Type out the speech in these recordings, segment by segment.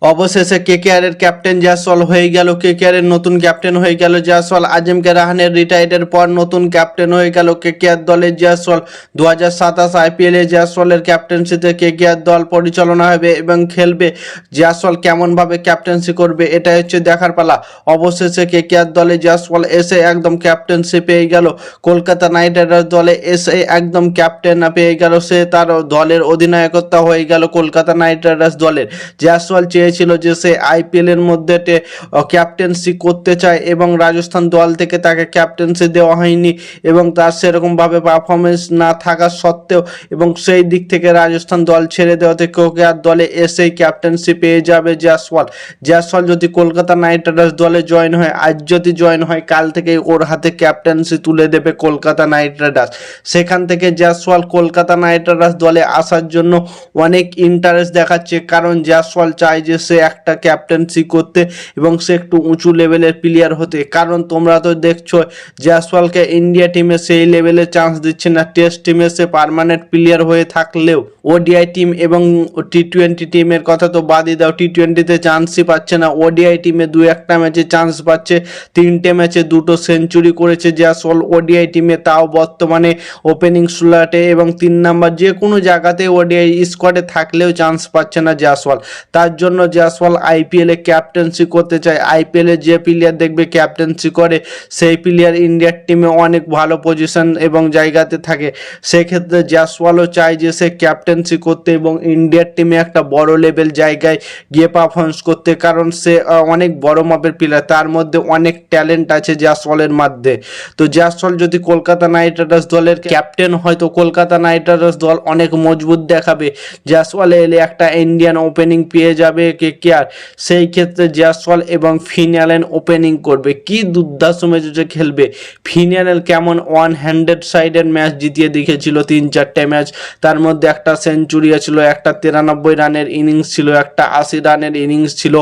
অবশেষে কেকেআর এর ক্যাপ্টেন জয়সওয়াল হয়ে গেল। কেকেআর এর নতুন ক্যাপ্টেন হয়ে গেল জয়সওয়াল। আজিমকে রাহানের রিটায়ার্ডের পর নতুন ক্যাপ্টেন হয়ে গেল কেকেআর দলের জয়সওয়াল। 2027 আইপিএল এ জয়সওয়ালের ক্যাপ্টেন্সিতে কেকেআর দল পরিচালনা হবে এবং খেলবে। জয়সওয়াল কেমনভাবে ক্যাপ্টেন্সি করবে এটা হচ্ছে দেখার পালা। অবশেষে কেকেআর দলে জয়সওয়াল এসে একদম ক্যাপ্টেন্সি পেয়ে গেল। কলকাতা নাইট রাইডার্স দলে এসে একদম ক্যাপ্টেন পেয়ে গেল। সে তার দলের অধিনায়কত্ব হয়ে গেল কলকাতা নাইট রাইডার্স দলের। জয়সওয়াল ছিল যে সে আইপিএল এর মধ্যে ক্যাপ্টেন্সি করতে চায় এবং রাজস্থান দল থেকে তাকে ক্যাপ্টেন্সি দেওয়া হয়নি এবং তার সেরকমভাবে পারফরমেন্স না থাকা সত্ত্বেও এবং সেই দিক থেকে রাজস্থান দল ছেড়ে দেওয়াতে কেকেআর দলে এসেই ক্যাপ্টেন্সি পেয়ে যাবে জয়সওয়াল যদি কলকাতা নাইট রাইডার্স দলে জয়েন হয়, আজ যদি জয়েন হয়, কাল থেকে ওর হাতে ক্যাপ্টেন্সি তুলে দেবে কলকাতা নাইট রাইডার্স। সেখান থেকে জয়সওয়াল কলকাতা নাইট রাইডার্স দলে আসার জন্য অনেক ইন্টারেস্ট দেখাচ্ছে, কারণ জয়সওয়াল চায় যে সে একটা ক্যাপ্টেন্সি করতে এবং সে একটু উঁচু লেভেলের প্লেয়ার হতে। কারণ তোমরা তো দেখছো জয়সওয়ালকে ইন্ডিয়া টিমে সেই লেভেলে চান্স দিচ্ছে না। টেস্ট টিমে সে পার্মানেন্ট প্লেয়ার হয়ে থাকলেও ওডিআই টিম এবং টি20 টিমের কথা তো বাদই দাও, টি20তে চান্সই পাচ্ছে না। ওডিআই টিমে দু একটা ম্যাচে চান্স পাচ্ছে, 3টে ম্যাচে 2টো সেঞ্চুরি করেছে জয়সওয়াল ওডিআই টিমে, তাও বর্তমানে ওপেনিং স্লটে এবং 3 নাম্বার যে কোনো জায়গাতে ওডিআই স্কোয়াডে থাকলেও চান্স পাচ্ছে না জয়সওয়াল। তার জন্য জয়সওয়াল আইপিএলে ক্যাপ্টেন্সি করতে চায়। আইপিএলে যে প্লেয়ার দেখবে ক্যাপ্টেন্সি করে সেই প্লেয়ার ইন্ডিয়ার টিমে অনেক ভালো পজিশন এবং জায়গাতে থাকে। সেক্ষেত্রে জয়সওয়ালও চায় যে সে ক্যাপ্টেন্সি করতে এবং ইন্ডিয়ার টিমে একটা বড় লেভেল জায়গায় গিয়ে পারফরমেন্স করতে, কারণ সে অনেক বড় মাপের প্লেয়ার, তার মধ্যে অনেক ট্যালেন্ট আছে জয়সওয়ালের মধ্যে। তো জয়সওয়াল যদি কলকাতা নাইট রাইডার্স দলের ক্যাপ্টেন হয় তো কলকাতা নাইট রাইডার্স দল অনেক মজবুত দেখাবে। জয়সওয়াল এলে একটা ইন্ডিয়ান ওপেনিং পেয়ে যাবে কেকেআর। সেই ক্ষেত্রে জয়সওয়াল এবং ফিন অ্যালেন ওপেনিং করবে। কি দুর্দান্ত ম্যাচে খেলবে। ফিন অ্যালেন কেমন ওয়ান হ্যান্ডেড সাইডের ম্যাচ জিতিয়ে দেখেছিল 3-4টে ম্যাচ, তার মধ্যে একটা সেঞ্চুরি ছিল, একটা 93 রানের ইনিংস ছিল, একটা 80 রানের ইনিংস ছিল।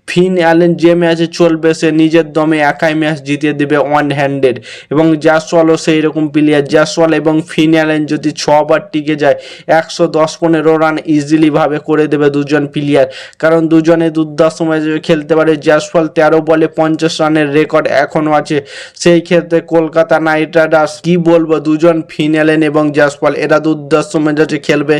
ফিন অ্যালেন যে ম্যাচে চলবে সে নিজের দমে একাই ম্যাচ জিতিয়ে দেবে ওয়ান হ্যান্ডেড, এবং জয়সওয়ালও সেই রকম প্লেয়ার। জয়সওয়াল এবং ফিন অ্যালেন যদি 6বার টিকে যায় 110-15 রান ইজিলি ভাবে করে দেবে দুজন প্লেয়ার, কারণ দুজনে দুর্দান্ত ম্যাচে খেলতে পারে। জয়সওয়াল 13 বলে 50 রানের রেকর্ড এখনও আছে। সেই ক্ষেত্রে কলকাতা নাইট রাইডার্স কি বলবো, দুজন ফিন অ্যালেন এবং জয়সওয়াল এরা দুর্দান্ত ম্যাচে খেলবে।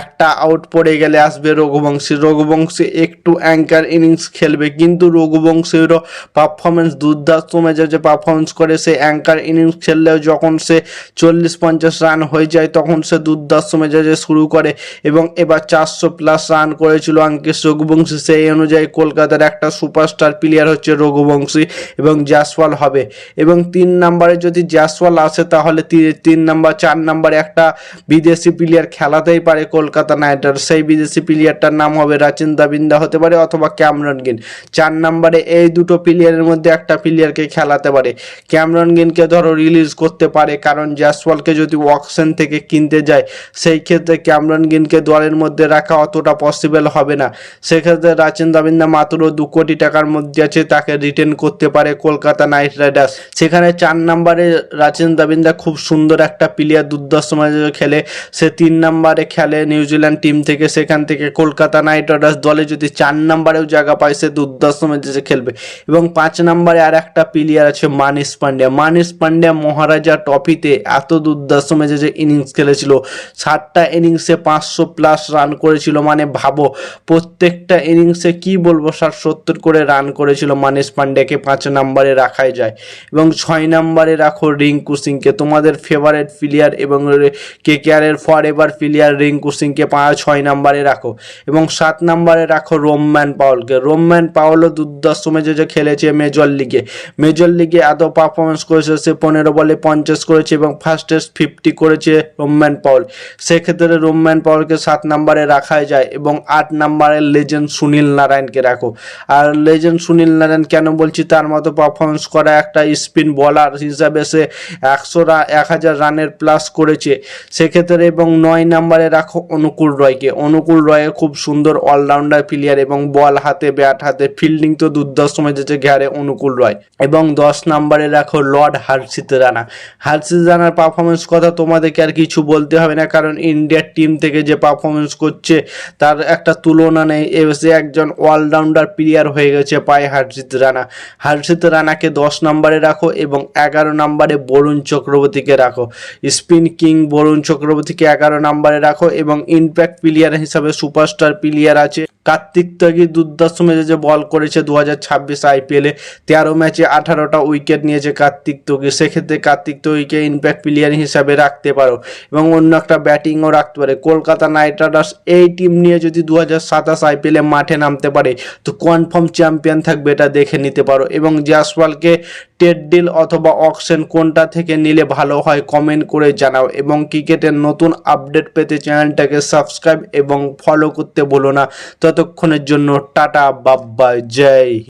একটা আউট পড়ে গেলে আসবে রঘুবংশী একটু অ্যাঙ্কার ইনিংস খেলবে, কিন্তু রঘুবংশীরও পারফরমেন্স দুর্দান্ত ম্যাচে পারফরমেন্স করে। সে অ্যাঙ্কার ইনিংস খেললেও যখন সে 40-50 রান হয়ে যায় তখন সে দুর্দান্ত ম্যাচে শুরু করে এবং এবার 400+ রান করেছিল আঙ্কিশ রঘুবংশী। সেই অনুযায়ী কলকাতার একটা সুপারস্টার প্লেয়ার হচ্ছে রঘুবংশী এবং জয়সওয়াল হবে। এবং 3 নম্বরে যদি জয়সওয়াল আসে তাহলে 3 নম্বর 4 নম্বরে একটা বিদেশি প্লেয়ার খেলাতেই পারে কলকাতা নাইট রাইডার্স। সেই বিদেশি প্লেয়ারটার নাম হবে রাচিন দাবিন্দা হতে পারে অথবা ক্যামরন গ্রিন। 4 নম্বরে এই দুটো প্লেয়ারের মধ্যে একটা প্লেয়ারকে খেলাতে পারে। ক্যামরন গ্রিনকে ধরো রিলিজ করতে পারে, কারণ জয়সওয়ালকে যদি অকশন থেকে কিনতে যায় সেই ক্ষেত্রে ক্যামরন গ্রিনকে দলের মধ্যে রাখা অতটা পসিবল হবে না। সেক্ষেত্রে রাচিন দাবিন্দা মাত্র 2 কোটি টাকার মধ্যে আছে, তাকে রিটেন করতে পারে কলকাতা নাইট রাইডার্স। সেখানে 4 নম্বরে রাচিন দাবিন্দা খুব সুন্দর একটা প্লেয়ার, দুর্দান্ত ম্যাচে খেলে। সে 3 নম্বরে খেলে নিউজিল্যান্ড টিম থেকে, সেখান থেকে কলকাতা নাইট রাইডার্স দলে যদি 4 নম্বরেও জায়গা পায় সে দুর্দান্ত ম্যাচে খেলবে। এবং 5 নম্বরে আর একটা প্লেয়ার আছে মানিশ পান্ডিয়া মহারাজা ট্রফিতে এত দুর্দান্ত ম্যাচে ইনিংস খেলেছিল। 7টা ইনিংসে 500+ রান করেছিল, মানে ভাবো প্রত্যেকটা ইনিংসে কি বলবো 60-70 করে রান করেছিল। মানিশ পান্ডিয়াকে 5 নম্বরে রাখাই যায়। এবং 6 নম্বরে রাখো রিঙ্কু সিংকে, তোমাদের ফেভারিট প্লেয়ার এবং কেকেআর এর ফরএভার প্লেয়ার রিঙ্কু সিংকে 6 নম্বরে রাখো। এবং 7 নম্বরে রাখো রোম্যান পাওয়েলও দুর্দান্ত ম্যাচে খেলেছে মেজর লিগে এত পারফরমেন্স করেছে। সে 15 বলে 50 করেছে এবং ফার্স্টেস্ট 50 করেছে রোম্যান পাওয়েল। সেক্ষেত্রে রোম্যান পাওয়েলকে 7 নম্বরে রাখাই যায়। এবং 8 নম্বরে লেজেন্ড সুনীল নারায়ণকে রাখো। আর লেজেন্ড সুনীল নারায়ণ কেন বলছি, তার মতো পারফরমেন্স করা একটা স্পিন বলার হিসাবে সে 1000 রানের প্লাস করেছে সেক্ষেত্রে। এবং 9 নম্বরে রাখো অনুকূল রয় খুব সুন্দর অলরাউন্ডার প্লেয়ার এবং বল হাতে ব্যাট হাতে ফিল্ডিং তো দুর্দান্ত ম্যাচে ঘাড়ে অনুকূল রয়। এবং 10 নম্বরে রাখো লর্ড হর্ষিত রানার পারফরমেন্স কথা তোমাদেরকে আর কিছু বলতে হবে না, কারণ ইন্ডিয়ার টিম থেকে যে পারফরমেন্স করছে তার একটা তুলনা নেই। পাশাপাশি একজন অলরাউন্ডার প্লেয়ার হয়ে গেছে পায় হর্ষিত রানা। হর্ষিত রানাকে 10 নম্বরে রাখো এবং 11 নম্বরে বরুণ চক্রবর্তীকে রাখো। স্পিন কিং বরুণ চক্রবর্তীকে 11 নম্বরে রাখো এবং ইম্প্যাক্ট প্লেয়ার হিসাবে সুপারস্টার প্লেয়ার আছে কার্তিক ত্যাগী। দুর্দান্ত মেজাজে বল করেছে 2026 আইপিএলে, 13 ম্যাচে 18টা উইকেট নিয়েছে কার্তিক ত্যাগী। সেক্ষেত্রে কার্তিক ত্যাগীকে ইম্প্যাক্ট প্লেয়ার হিসাবে রাখতে পারো এবং অন্য একটা ব্যাটিংও রাখতে পারে। কলকাতা নাইট রাইডার্স এই টিম নিয়ে যদি 2027 আইপিএলে মাঠে নামতে পারে তো কনফার্ম চ্যাম্পিয়ন থাকবে, এটা দেখে নিতে পারো। এবং জয়সওয়ালকে ট্রেড ডিল অথবা অকশন কোনটা থেকে নিলে ভালো হয় কমেন্ট করে জানাও এবং ক্রিকেটের নতুন আপডেট পেতে চ্যানেলটাকে সাবস্ক্রাইব এবং ফলো করতে ভুলো না। ততক্ষণের জন্য টাটা, বাই বাই, জয়।